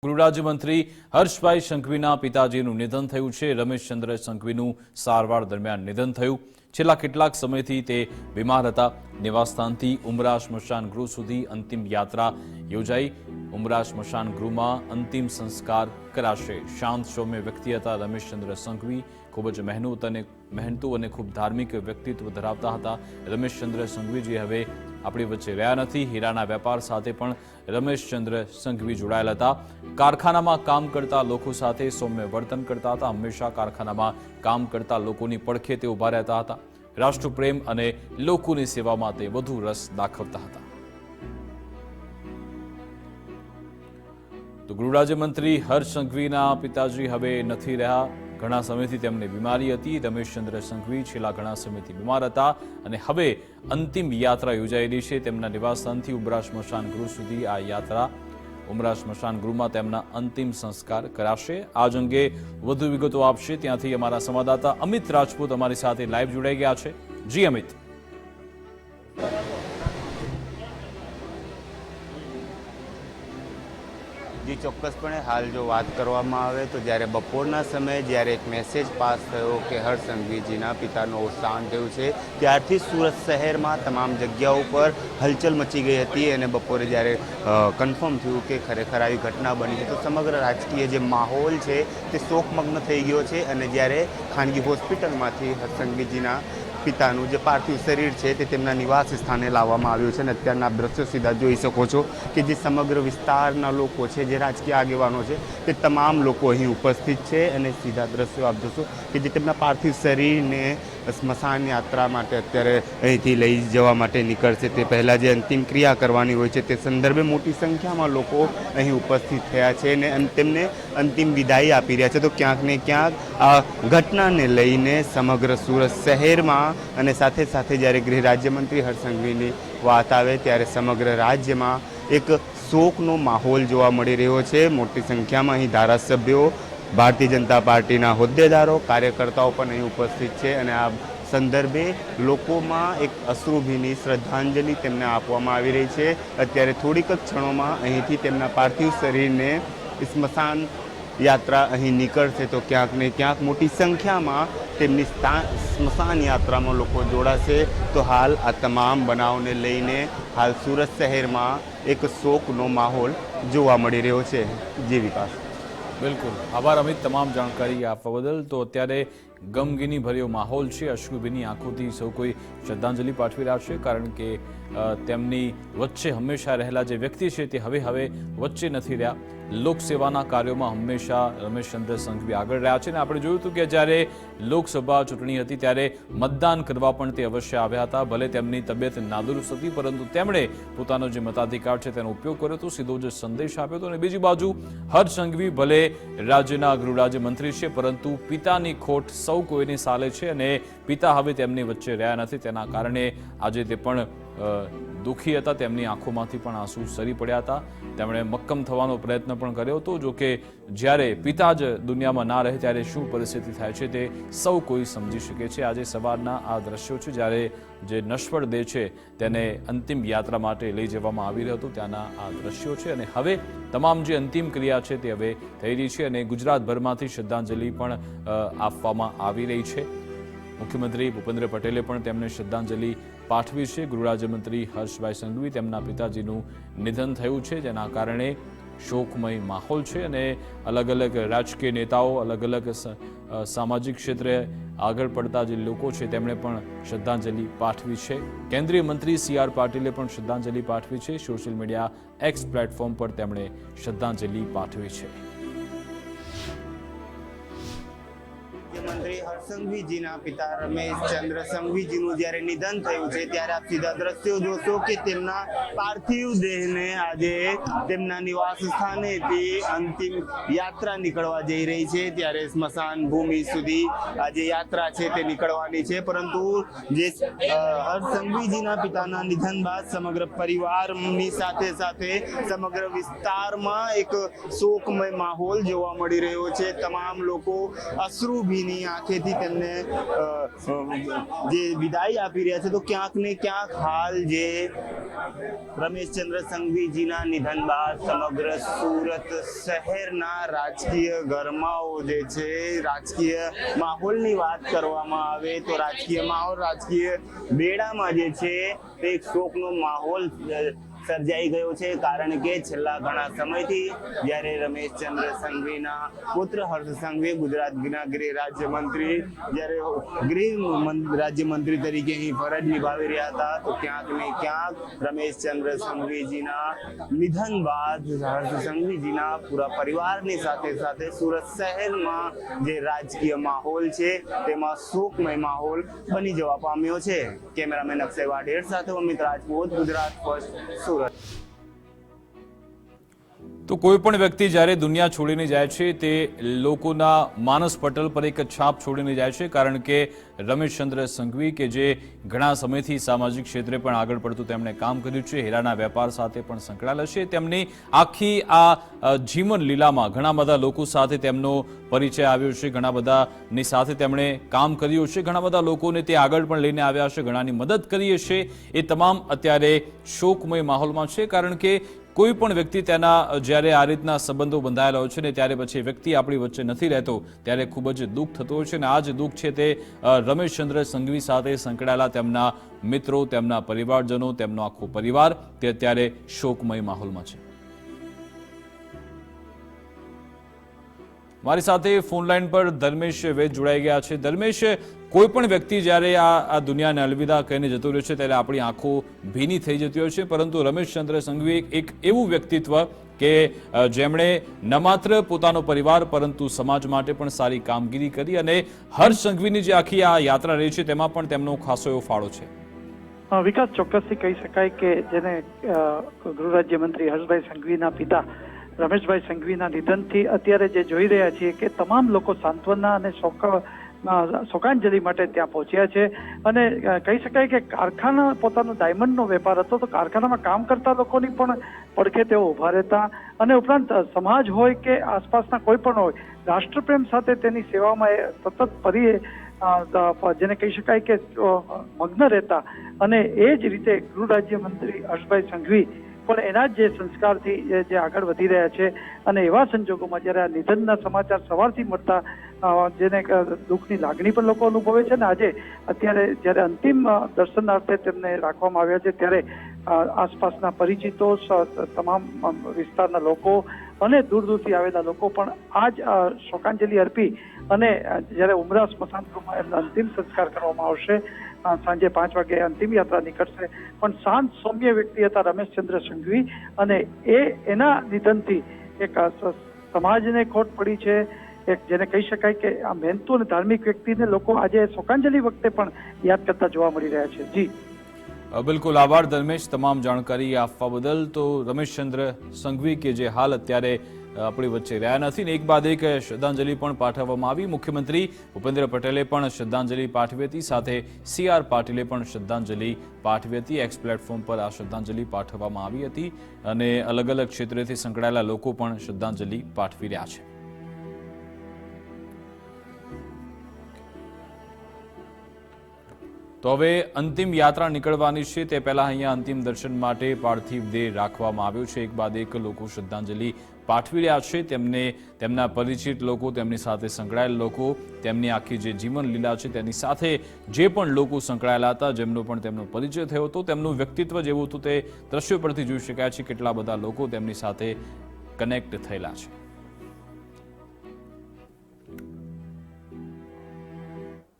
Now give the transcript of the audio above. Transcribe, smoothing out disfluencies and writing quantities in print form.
ગૃહરાજ્યમંત્રી હર્ષભાઈ સંઘવીના પિતાજીનું નિધન થયું છે। રમેશચંદ્ર સંઘવીનું સારવાર દરમિયાન નિધન થયું। છેલ્લા કેટલાક સમયથી તે બીમાર હતા। નિવાસસ્થાનથી ઉમરા સ્મશાન ગૃહ સુધી અંતિમ યાત્રા યોજાઈ। ઉમરા સ્મશાન ગૃહમાં અંતિમ સંસ્કાર કરાશે। શાંત સૌમ્ય વ્યક્તિ હતા રમેશચંદ્ર સંઘવી। ખૂબ જ મહેનતુ અને ખૂબ ધાર્મિક વ્યક્તિત્વ ધરાવતા હતા રમેશચંદ્ર સંઘવીજી હવે આપણી વચ્ચે રહ્યા નથી। હીરાના વેપાર સાથે પણ રમેશચંદ્ર સંઘવી જોડાયેલા હતા। કારખાનામાં કામ કરતા લોકો સાથે સૌમ્ય વર્તન કરતા હતા। હંમેશા કારખાનામાં કામ કરતા લોકોની પડખે તે ઊભા રહેતા હતા। રાષ્ટ્રપ્રેમ અને લોકોની સેવામાં તે વધુ રસ દાખવતા હતા। તો ગૃહરાજ્યમંત્રી હર્ષ સંઘવીના પિતાજી હવે નથી રહ્યા। ઘણા સમયથી તેમને બીમારી હતી। રમેશચંદ્ર સંઘવી છેલ્લા ઘણા સમયથી બીમાર હતા અને હવે અંતિમ યાત્રા યોજાઈ રહી છે। તેમના નિવાસસ્થાનથી ઉમરા સ્મશાન ગૃહ સુધી આ યાત્રા ઉમરા સ્મશાન ગૃહમાં તેમના અંતિમ સંસ્કાર કરાશે। આજ અંગે વધુ વિગતો આપશે ત્યાંથી અમારા સંવાદદાતા અમિત રાજપૂત અમારી સાથે લાઈવ જોડાઈ ગયા છે। જી અમિત। જી ચોક્કસપણે હાલ જો વાત કરવામાં આવે તો જ્યારે બપોરના સમયે જ્યારે એક મેસેજ પાસ થયો કે હર્ષ સંઘવીજીના પિતાનું અવસાન થયું છે ત્યારથી સુરત શહેરમાં તમામ જગ્યાઓ પર હલચલ મચી ગઈ હતી અને બપોરે જ્યારે કન્ફર્મ થયું કે ખરેખર આવી ઘટના બની છે તો સમગ્ર રાજકીય જે માહોલ છે તે શોકમગ્ન થઈ ગયો છે। અને જ્યારે ખાનગી હોસ્પિટલમાંથી હર્ષ સંઘવીજીના પિતાનું જે પાર્થિવ શરીર છે તે તેમના નિવાસ સ્થાને લાવવામાં આવ્યું છે અને અત્યારના દ્રશ્યો સીધા જોઈ શકો છો કે જે સમગ્ર વિસ્તારના લોકો છે જે રાજકીય આગેવાનો છે તે તમામ લોકો અહીં ઉપસ્થિત છે અને સીધા દ્રશ્યો આપ જોશો કે જે તેમના પાર્થિવ શરીરને સ્મશાન યાત્રા માટે અત્યારે અહીંથી લઈ જવા માટે નીકળશે તે પહેલાં જે અંતિમ ક્રિયા કરવાની હોય છે તે સંદર્ભે મોટી સંખ્યામાં લોકો અહીં ઉપસ્થિત થયા છે અને તેમને અંતિમ વિદાય આપી રહ્યા છે। તો ક્યાંક ને ક્યાંક આ ઘટનાને લઈને સમગ્ર સુરત શહેરમાં અને સાથે સાથે જ્યારે ગૃહ રાજ્યમંત્રી હર્ષ સંઘવીની વાત આવે ત્યારે સમગ્ર રાજ્યમાં એક શોકનો માહોલ જોવા મળી રહ્યો છે। મોટી સંખ્યામાં અહીં ધારાસભ્યો ભારતીય જનતા પાર્ટીના હોદ્દેદારો કાર્યકર્તાઓ પણ અહીં ઉપસ્થિત છે અને આ સંદર્ભે લોકોમાં એક અશ્રુભીની શ્રદ્ધાંજલિ તેમને આપવામાં આવી રહી છે। અત્યારે થોડીક જ ક્ષણોમાં અહીંથી તેમના પાર્થિવ શરીરને સ્મશાન યાત્રા અહીં નીકળશે તો ક્યાંક ને ક્યાંક મોટી સંખ્યામાં તેમની સ્મશાન યાત્રામાં લોકો જોડાશે। તો હાલ આ તમામ બનાવને લઈને હાલ સુરત શહેરમાં એક શોકનો માહોલ જોવા મળી રહ્યો છે। જી વિકાસ। બિલકુલ આભાર અમિત તમામ જાણકારી આપવા બદલ। તો અત્યારે ગમગીની ભર્યો માહોલ છે। અશ્રુભીની આંખોથી સૌ કોઈ શ્રદ્ધાંજલિ પાઠવી રહ્યા છે કારણ કે તેમની વચ્ચે હંમેશા રહેલા જે વ્યક્તિ છે તે હવે વચ્ચે નથી રહ્યા। લોકસેવાના કાર્યોમાં હંમેશા રમેશચંદ્ર સંઘવી આગળ રહ્યા છે અને આપણે જોયું હતું કે જ્યારે લોકસભા ચૂંટણી હતી ત્યારે મતદાન કરવા પણ તે અવશ્ય આવ્યા હતા। ભલે તેમની તબિયત નાદુરસ્ત હતી પરંતુ તેમણે પોતાનો જે મતાધિકાર છે તેનો ઉપયોગ કર્યો હતો, સીધો જ સંદેશ આપ્યો હતો। અને બીજી બાજુ હર્ષ સંઘવી ભલે રાજ્યના ગૃહરાજ્યમંત્રી છે પરંતુ પિતાની ખોટ સૌ કોઈની સાલે છે અને પિતા હવે તેમની વચ્ચે રહ્યા નથી તેના કારણે આજે તે પણ દુઃખી હતા। તેમની આંખોમાંથી પણ આંસુ સરી પડ્યા હતા। તેમણે મક્કમ થવાનો પ્રયત્ન પણ કર્યો હતો। જો કે જ્યારે પિતા જ દુનિયામાં ના રહે ત્યારે શું પરિસ્થિતિ થાય છે તે સૌ કોઈ સમજી શકે છે। આજે સવારના આ દ્રશ્યો છે જ્યારે જે નશ્વર દેહ છે તેને અંતિમ યાત્રા માટે લઈ જવામાં આવી રહ્યો હતો ત્યાંના આ દ્રશ્યો છે અને હવે તમામ જે અંતિમ ક્રિયા છે તે હવે થઈ રહી છે અને ગુજરાતભરમાંથી શ્રદ્ધાંજલિ પણ આપવામાં આવી રહી છે। મુખ્યમંત્રી ભૂપેન્દ્ર પટેલે પણ તેમને શ્રદ્ધાંજલિ પાઠવી છે। ગૃહરાજ્યમંત્રી હર્ષભાઈ સંઘવી તેમના પિતાજીનું નિધન થયું છે જેના કારણે શોકમય માહોલ છે અને અલગ અલગ રાજકીય નેતાઓ અલગ અલગ સામાજિક ક્ષેત્રે આગળ પડતા જે લોકો છે તેમણે પણ શ્રદ્ધાંજલિ પાઠવી છે। કેન્દ્રીય મંત્રી CR પાટીલે પણ શ્રદ્ધાંજલિ પાઠવી છે। સોશિયલ મીડિયા એક્સ પ્લેટફોર્મ પર તેમણે શ્રદ્ધાંજલિ પાઠવી છે। મંત્રી હર્ષ સંઘવીજીના પિતા રમેશચંદ્ર સંઘવીજીનું જ્યારે નિધન થયું છે ત્યારે આપ સીધા દ્રશ્યો જોશો કે તેમના પાર્થિવ દેહને આજે તેમના નિવાસ સ્થાનેથી અંતિમ યાત્રા નીકળવા જઈ રહી છે ત્યારે સ્મશાન ભૂમિ સુધી આ જે યાત્રા છે તે નીકળવાની છે। પરંતુ જે હર્ષ સંઘવીજીના પિતાના નિધન બાદ સમગ્ર પરિવારની સાથે સાથે સમગ્ર વિસ્તારમાં એક શોકમય માહોલ જોવા મળી રહ્યો છે। તમામ લોકો અશ્રુભીની પોતાની આંખેથી તેમને જે વિદાય આપી રહ્યા છે, તો ક્યાંક ને ક્યાંક હાલ જે રમેશચંદ્ર સંઘવીજીના નિધન બાદ સમગ્ર સુરત શહેરના રાજકીય ગરમાઓ જે છે, રાજકીય માહોલની વાત કરવામાં આવે તો રાજકીય માહોલ, રાજકીય બેડામાં જે છે તે એક શોકનો માહોલ સર્જાઈ ગયો છે, કારણ કે છેલ્લા ઘણા સમયથી જ્યારે રમેશચંદ્ર સંઘવીના પુત્ર હર્ષ સંઘવી ગુજરાતના ગૃહ રાજ્યમંત્રી જ્યારે ગૃહ રાજ્યમંત્રી તરીકે અહીં ફરજ નિભાવી રહ્યા હતા, તો ક્યાંક ને ક્યાંક રમેશચંદ્ર સંઘવીજીના નિધન બાદ હર્ષ સંઘવીજીના પૂરા પરિવારની સાથે સાથે સુરત શહેરમાં જે રાજકીય માહોલ છે તેમાં શોકમય માહોલ બની જવા પામ્યો છે. કેમેરામેન અક્ષય વાઢેર સાથે અમિત રાજપૂત, ગુજરાત ફર્સ્ટ, સુરત. તો કોઈ પણ વ્યક્તિ જ્યારે દુનિયા છોડીને જાય છે તે લોકોના માનસ પટલ પર એક છાપ છોડીને જાય છે, કારણ કે રમેશચંદ્ર સંઘવી કે જે ઘણા સમયથી સામાજિક ક્ષેત્રે પણ આગળ પડતું તેમણે કામ કર્યું છે, હીરાના વેપાર સાથે પણ સંકળાયેલા છે, તેમની આખી આ જીવન લીલામાં ઘણા બધા લોકો સાથે તેમનો પરિચય આવ્યો છે, ઘણા બધાની સાથે તેમણે કામ કર્યું છે, ઘણા બધા લોકોને તે આગળ પણ લઈને આવ્યા છે, ઘણાની મદદ કરી છે. એ તમામ અત્યારે શોકમય માહોલમાં છે, કારણ કે કોઈ પણ વ્યક્તિ તેના જ્યારે આ રીતના સંબંધો બંધાયેલા હોય છે ને ત્યારે પછી વ્યક્તિ આપણી વચ્ચે નથી રહેતો ત્યારે ખૂબ જ દુઃખ થતું હોય છે. અને આ જ દુઃખ છે તે રમેશચંદ્ર સંઘવી સાથે સંકળાયેલા તેમના મિત્રો, તેમના પરિવારજનો, તેમનો આખો પરિવાર તે અત્યારે શોકમય માહોલમાં છે. મારી સાથે ફોનલાઈન પર ધર્મેશ વેદ જોડાઈ ગયા છે. ધર્મેશ, કોઈ પણ વ્યક્તિ જ્યારે આ દુનિયાને અલવિદા કહીને જતો રહ્યો છે ત્યારે આપણી આંખો ભીની થઈ જતી હોય છે, પરંતુ રમેશચંદ્ર સંઘવી એક એવું વ્યક્તિત્વ કે જેમણે ન માત્ર પોતાનો પરિવાર પરંતુ સમાજ માટે પણ સારી કામગીરી કરી, અને હર્ષ સંઘવીની જે આખી આ યાત્રા રહી છે તેમાં પણ તેમનો ખાસો એવો ફાળો છે. વિકાસ, ચોક્કસથી કહી શકાય કે જેને ગૃહ રાજ્યમંત્રી હર્ષભાઈ સંઘવીના પિતા રમેશભાઈ સંઘવીના નિધનથી અત્યારે જે જોઈ રહ્યા છીએ કે તમામ લોકો સાંત્વના અને શોકાંજલિ માટે ત્યાં પહોંચ્યા છે. અને કહી શકાય કે કારખાના પોતાનો ડાયમંડનો વેપાર હતો, તો કારખાનામાં કામ કરતા લોકોની પણ પડખે તેઓ ઉભા રહેતા, અને ઉપરાંત સમાજ હોય કે આસપાસના કોઈ પણ હોય, રાષ્ટ્રપ્રેમ સાથે તેની સેવામાં સતત જેને કહી શકાય કે મગ્ન રહેતા. અને એ જ રીતે ગૃહ રાજ્યમંત્રી હર્ષભાઈ સંઘવી પણ એના જે સંસ્કારથી જે આગળ વધી રહ્યા છે. અને એવા સંજોગોમાં જ્યારે આ નિધનના સમાચાર સવારથી મળતા જેને દુઃખની લાગણી પણ લોકો અનુભવે છે, ને આજે અત્યારે જ્યારે અંતિમ દર્શનાર્થે તેમને રાખવામાં આવ્યા છે ત્યારે આસપાસના પરિચિતો, તમામ વિસ્તારના લોકો અને દૂર દૂરથી આવેલા લોકો પણ આ જ શોકાંજલિ અર્પી અને જ્યારે ઉમરા સ્મશાન ગૃહમાં એમનો અંતિમ સંસ્કાર કરવામાં આવશે. સાંજે 5 વાગે અંતિમ યાત્રા નીકળશે. પણ શાંત સૌમ્ય વ્યક્તિ હતા રમેશચંદ્ર સંઘવી, અને એના નિધનથી એક સમાજને ખોટ પડી છે. એક જેને કહી શકાય કે આ મહેનતુ અને ધાર્મિક વ્યક્તિને લોકો આજે શોકાંજલિ વખતે પણ યાદ કરતા જોવા મળી રહ્યા છે. જી બિલકુલ, આભાર ધર્મેશ તમામ જાણકારી આપવા બદલ. તો રમેશચંદ્ર સંઘવી કે જે હાલ અત્યારે આપણી વચ્ચે રહ્યા નથી, ને એક બાદ એક શ્રદ્ધાંજલિ પણ પાઠવવામાં આવી. મુખ્યમંત્રી ભૂપેન્દ્ર પટેલે પણ શ્રદ્ધાંજલિ પાઠવી હતી, સાથે CR પાટીલે પણ શ્રદ્ધાંજલિ પાઠવી હતી. એક્સ પ્લેટફોર્મ પર આ શ્રદ્ધાંજલિ પાઠવવામાં આવી હતી, અને અલગ અલગ ક્ષેત્રેથી સંકળાયેલા લોકો પણ શ્રદ્ધાંજલિ પાઠવી રહ્યા છે. તો હવે અંતિમ યાત્રા નીકળવાની છે તે પહેલા અહીંયા અંતિમ દર્શન માટે પાર્થિવ દેહ રાખવામાં આવ્યો છે. એક બાદ એક લોકો શ્રદ્ધાંજલિ પાઠવી રહ્યા છે. તેમને તેમના પરિચિત લોકો, તેમની સાથે સંકળાયેલા લોકો, તેમની આખી જે જીવન લીલા છે તેની સાથે જે પણ લોકો સંકળાયેલા હતા, જેમનો પણ તેમનો પરિચય થયો હતો, તેમનું વ્યક્તિત્વ જેવું હતું તે દ્રશ્યો પરથી જોઈ શકાય છે કેટલા બધા લોકો તેમની સાથે કનેક્ટ થયેલા છે.